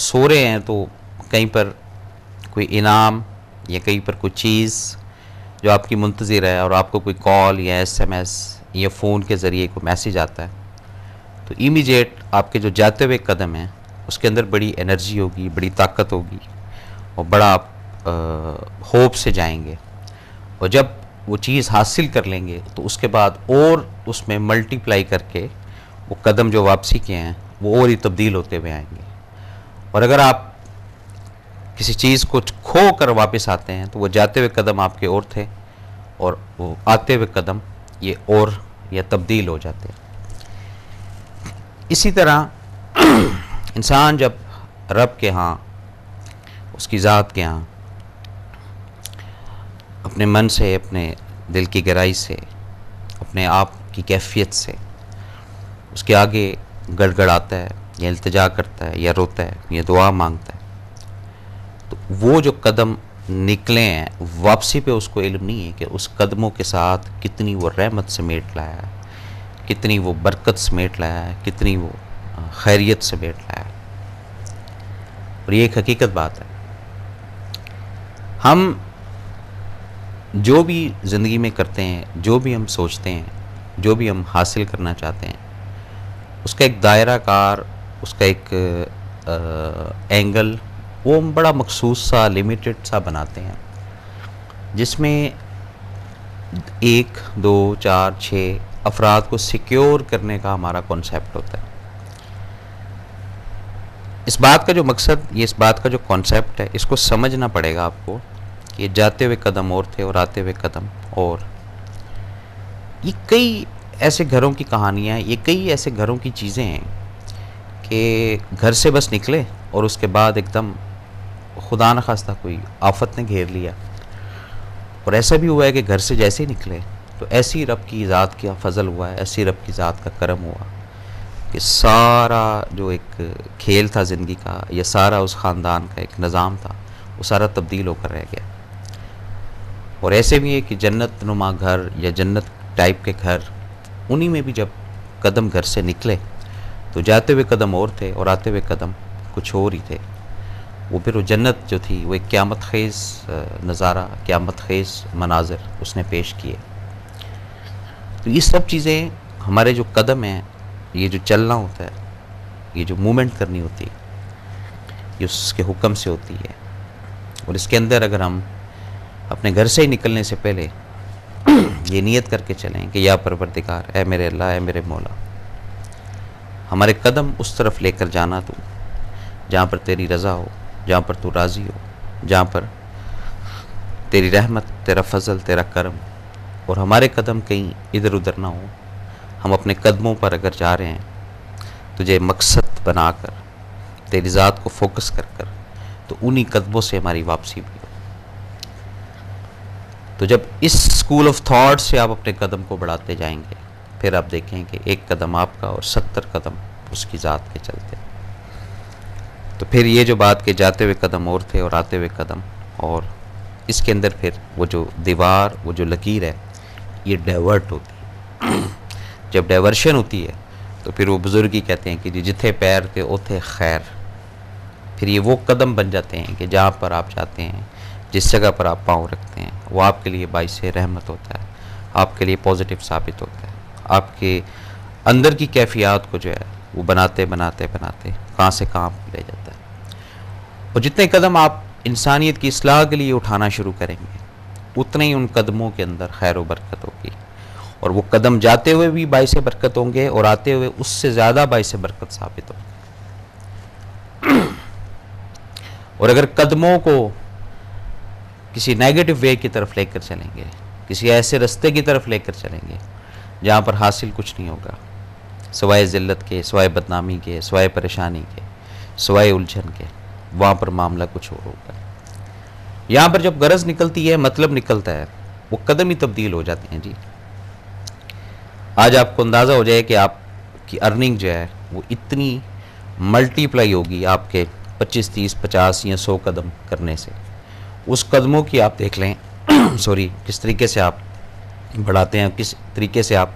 سو رہے ہیں تو کہیں پر کوئی انعام یا کہیں پر کوئی چیز جو آپ کی منتظر ہے، اور آپ کو کوئی کال یا ایس ایم ایس یا فون کے ذریعے کوئی میسیج آتا ہے، تو امیجیٹ آپ کے جو جاتے ہوئے قدم ہیں اس کے اندر بڑی انرجی ہوگی، بڑی طاقت ہوگی، اور بڑا آپ ہوپ سے جائیں گے، اور جب وہ چیز حاصل کر لیں گے تو اس کے بعد اور اس میں ملٹی پلائی کر کے وہ قدم جو واپسی کے ہیں وہ اور ہی تبدیل ہوتے ہوئے آئیں گے۔ اور اگر آپ کسی چیز کو کھو کر واپس آتے ہیں تو وہ جاتے ہوئے قدم آپ کے اور تھے، اور وہ آتے ہوئے قدم یہ اور یا تبدیل ہو جاتے ہیں۔ اسی طرح انسان جب رب کے ہاں، اس کی ذات کے ہاں، اپنے من سے، اپنے دل کی گہرائی سے، اپنے آپ کی کیفیت سے اس کے آگے گڑ گڑاتا ہے یا التجا کرتا ہے یا روتا ہے یا دعا مانگتا ہے، تو وہ جو قدم نکلے ہیں واپسی پہ اس کو علم نہیں ہے کہ اس قدموں کے ساتھ کتنی وہ رحمت سمیٹ لایا ہے، کتنی وہ برکت سمیٹ لایا ہے، کتنی وہ خیریت سمیٹ لایا ہے۔ اور یہ ایک حقیقت بات ہے، ہم جو بھی زندگی میں کرتے ہیں، جو بھی ہم سوچتے ہیں، جو بھی ہم حاصل کرنا چاہتے ہیں، اس کا ایک دائرہ کار، اس کا ایک اینگل، وہ ہم بڑا مخصوص سا، لمیٹڈ سا بناتے ہیں، جس میں 1 2 4 6 افراد کو سیکیور کرنے کا ہمارا کانسیپٹ ہوتا ہے۔ اس بات کا جو مقصد، یہ اس بات کا جو کانسیپٹ ہے، اس کو سمجھنا پڑے گا آپ کو کہ یہ جاتے ہوئے قدم اور تھے اور آتے ہوئے قدم اور۔ یہ کئی ایسے گھروں کی کہانیاں ہیں، یہ کئی ایسے گھروں کی چیزیں ہیں کہ گھر سے بس نکلے اور اس کے بعد ایک دم خدا نخواستہ کوئی آفت نے گھیر لیا، اور ایسا بھی ہوا ہے کہ گھر سے جیسے ہی نکلے تو ایسی رب کی ذات کا فضل ہوا ہے، ایسی رب کی ذات کا کرم ہوا کہ سارا جو ایک کھیل تھا زندگی کا، یا سارا اس خاندان کا ایک نظام تھا، وہ سارا تبدیل ہو کر رہ گیا۔ اور ایسے بھی ہے کہ جنت نما گھر یا جنت ٹائپ کے گھر، انہی میں بھی جب قدم گھر سے نکلے تو جاتے ہوئے قدم اور تھے اور آتے ہوئے قدم کچھ اور ہی تھے۔ وہ پھر وہ جنت جو تھی وہ ایک قیامت خیز نظارہ، قیامت خیز مناظر اس نے پیش کیے۔ تو یہ سب چیزیں، ہمارے جو قدم ہیں، یہ جو چلنا ہوتا ہے، یہ جو مومنٹ کرنی ہوتی ہے، یہ اس کے حکم سے ہوتی ہے۔ اور اس کے اندر اگر ہم اپنے گھر سے ہی نکلنے سے پہلے یہ نیت کر کے چلیں کہ یا پروردگار، اے میرے اللہ، اے میرے مولا، ہمارے قدم اس طرف لے کر جانا تو جہاں پر تیری رضا ہو، جہاں پر تو راضی ہو، جہاں پر تیری رحمت، تیرا فضل، تیرا کرم، اور ہمارے قدم کہیں ادھر ادھر نہ ہو۔ ہم اپنے قدموں پر اگر جا رہے ہیں تجھے مقصد بنا کر، تیری ذات کو فوکس کر کر، تو انہی قدموں سے ہماری واپسی بھی ہو۔ تو جب اس اسکول آف تھاٹ سے آپ اپنے قدم کو بڑھاتے جائیں گے، پھر آپ دیکھیں کہ 1 قدم آپ کا اور 70 قدم اس کی ذات کے چلتے۔ تو پھر یہ جو بات کہ جاتے ہوئے قدم اور تھے اور آتے ہوئے قدم اور، اس کے اندر پھر وہ جو دیوار، وہ جو لکیر ہے، یہ ڈائیورٹ ہوتی ہے۔ جب ڈائیورشن ہوتی ہے تو پھر وہ بزرگ ہی کہتے ہیں کہ جتھے پیر کے اوتھے خیر۔ پھر یہ وہ قدم بن جاتے ہیں کہ جہاں پر آپ جاتے ہیں، جس جگہ پر آپ پاؤں رکھتے ہیں، وہ آپ کے لیے باعث رحمت ہوتا ہے، آپ کے لیے پازیٹیو ثابت ہوتا ہے، آپ کے اندر کی کیفیات کو جو ہے وہ بناتے بناتے بناتے کہاں سے کہاں لے جاتا ہے۔ اور جتنے قدم آپ انسانیت کی اصلاح کے لیے اٹھانا شروع کریں گے، اتنے ہی ان قدموں کے اندر خیر و برکت ہوگی، اور وہ قدم جاتے ہوئے بھی باعث برکت ہوں گے اور آتے ہوئے اس سے زیادہ باعث برکت ثابت ہوں گے۔ اور اگر قدموں کو کسی نیگیٹو وے کی طرف لے کر چلیں گے، کسی ایسے رستے کی طرف لے کر چلیں گے جہاں پر حاصل کچھ نہیں ہوگا، سوائے ذلت کے، سوائے بدنامی کے، سوائے پریشانی کے، سوائے الجھن کے، وہاں پر معاملہ کچھ اور ہوگا۔ یہاں پر جب غرض نکلتی ہے، مطلب نکلتا ہے، وہ قدم ہی تبدیل ہو جاتے ہیں۔ جی آج آپ کو اندازہ ہو جائے کہ آپ کی ارننگ جو ہے وہ اتنی ملٹی پلائی ہوگی آپ کے 25 30 50 یا 100 قدم کرنے سے۔ اس قدموں کی آپ دیکھ لیں کس طریقے سے آپ بڑھاتے ہیں، کس طریقے سے آپ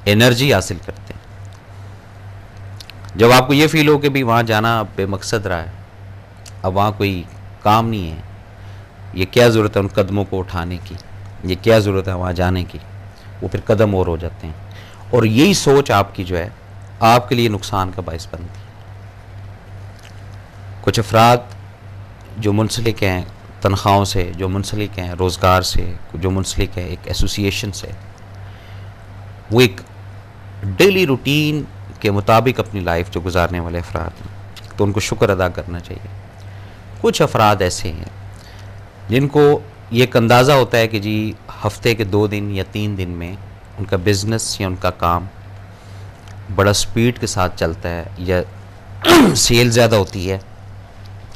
انرجی حاصل کرتے ہیں۔ جب آپ کو یہ فیل ہو کہ بھی وہاں جانا بے مقصد رہا ہے، اب وہاں کوئی کام نہیں ہے، یہ کیا ضرورت ہے ان قدموں کو اٹھانے کی، یہ کیا ضرورت ہے وہاں جانے کی، وہ پھر قدم اور ہو جاتے ہیں، اور یہی سوچ آپ کی جو ہے آپ کے لیے نقصان کا باعث بنتی ہے۔ کچھ افراد جو منسلک ہیں تنخواہوں سے، جو منسلک ہیں روزگار سے، جو منسلک ہیں ایک ایسوسیشن سے، وہ ایک ڈیلی روٹین کے مطابق اپنی لائف جو گزارنے والے افراد ہیں، تو ان کو شکر ادا کرنا چاہیے۔ کچھ افراد ایسے ہیں جن کو یہ ایک اندازہ ہوتا ہے کہ جی ہفتے کے 2 دن یا 3 دن میں ان کا بزنس یا ان کا کام بڑا سپیڈ کے ساتھ چلتا ہے یا سیل زیادہ ہوتی ہے۔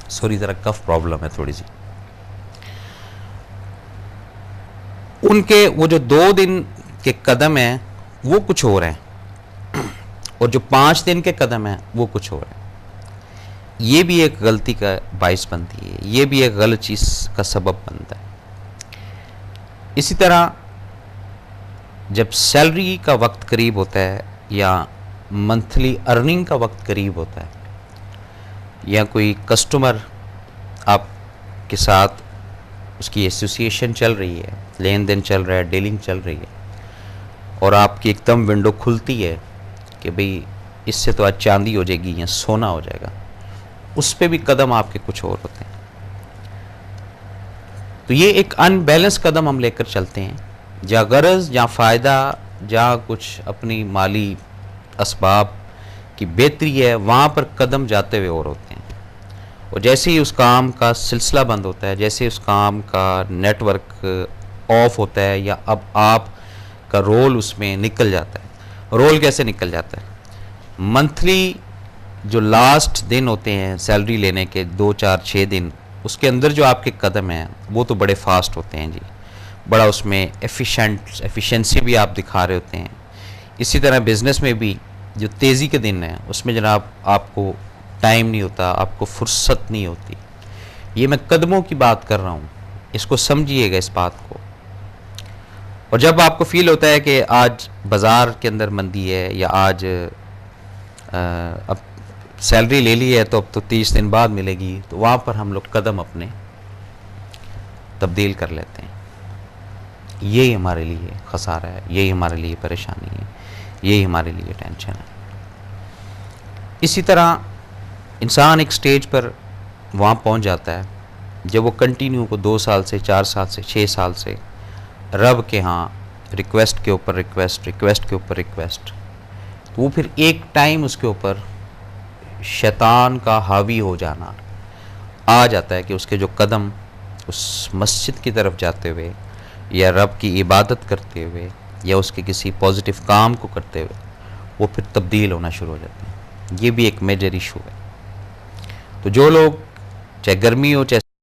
سوری ذرا کف پرابلم ہے تھوڑی سی۔ ان کے وہ جو 2 دن کے قدم ہیں وہ کچھ اور ہیں، اور جو 5 دن کے قدم ہیں وہ کچھ اور ہیں۔ یہ بھی ایک غلطی کا باعث بنتی ہے، یہ بھی ایک غلط چیز کا سبب بنتا ہے۔ اسی طرح جب سیلری کا وقت قریب ہوتا ہے یا منتھلی ارننگ کا وقت قریب ہوتا ہے، یا کوئی کسٹمر آپ کے ساتھ اس کی ایسوسیشن چل رہی ہے، لین دین چل رہا ہے، ڈیلنگ چل رہی ہے، اور آپ کی ایک دم ونڈو کھلتی ہے کہ بھئی اس سے تو آج چاندی ہو جائے گی یا سونا ہو جائے گا، اس پہ بھی قدم آپ کے کچھ اور ہوتے ہیں۔ تو یہ ایک ان بیلنس قدم ہم لے کر چلتے ہیں، جہاں غرض، جہاں فائدہ، جہاں کچھ اپنی مالی اسباب کی بہتری ہے، وہاں پر قدم جاتے ہوئے اور ہوتے ہیں۔ اور جیسے ہی اس کام کا سلسلہ بند ہوتا ہے، جیسے اس کام کا نیٹ ورک آف ہوتا ہے، یا اب آپ کا رول اس میں نکل جاتا ہے۔ رول کیسے نکل جاتا ہے؟ منتھلی جو لاسٹ دن ہوتے ہیں سیلری لینے کے، 2 4 6 دن، اس کے اندر جو آپ کے قدم ہیں وہ تو بڑے فاسٹ ہوتے ہیں جی، بڑا اس میں ایفیشنسی بھی آپ دکھا رہے ہوتے ہیں۔ اسی طرح بزنس میں بھی جو تیزی کے دن ہیں اس میں جناب آپ کو ٹائم نہیں ہوتا، آپ کو فرصت نہیں ہوتی۔ یہ میں قدموں کی بات کر رہا ہوں، اس کو سمجھیے گا اس بات کو۔ اور جب آپ کو فیل ہوتا ہے کہ آج بازار کے اندر مندی ہے، یا آج اب سیلری لے لی ہے تو اب تو 30 دن بعد ملے گی، تو وہاں پر ہم لوگ قدم اپنے تبدیل کر لیتے ہیں۔ یہی ہمارے لیے خسارہ ہے، یہی ہمارے لیے پریشانی ہے، یہی ہمارے لیے ٹینشن ہے۔ اسی طرح انسان ایک سٹیج پر وہاں پہنچ جاتا ہے جب وہ کنٹینیو کو 2 سال سے 4 سال سے 6 سال سے رب کے ہاں ریکویسٹ کے اوپر ریکویسٹ کے اوپر ریکویسٹ، تو وہ پھر ایک ٹائم اس کے اوپر شیطان کا حاوی ہو جانا آ جاتا ہے کہ اس کے جو قدم اس مسجد کی طرف جاتے ہوئے، یا رب کی عبادت کرتے ہوئے، یا اس کے کسی پازیٹیو کام کو کرتے ہوئے، وہ پھر تبدیل ہونا شروع ہو جاتے ہیں۔ یہ بھی ایک میجر ایشو ہے۔ تو جو لوگ چاہے گرمی ہو چاہے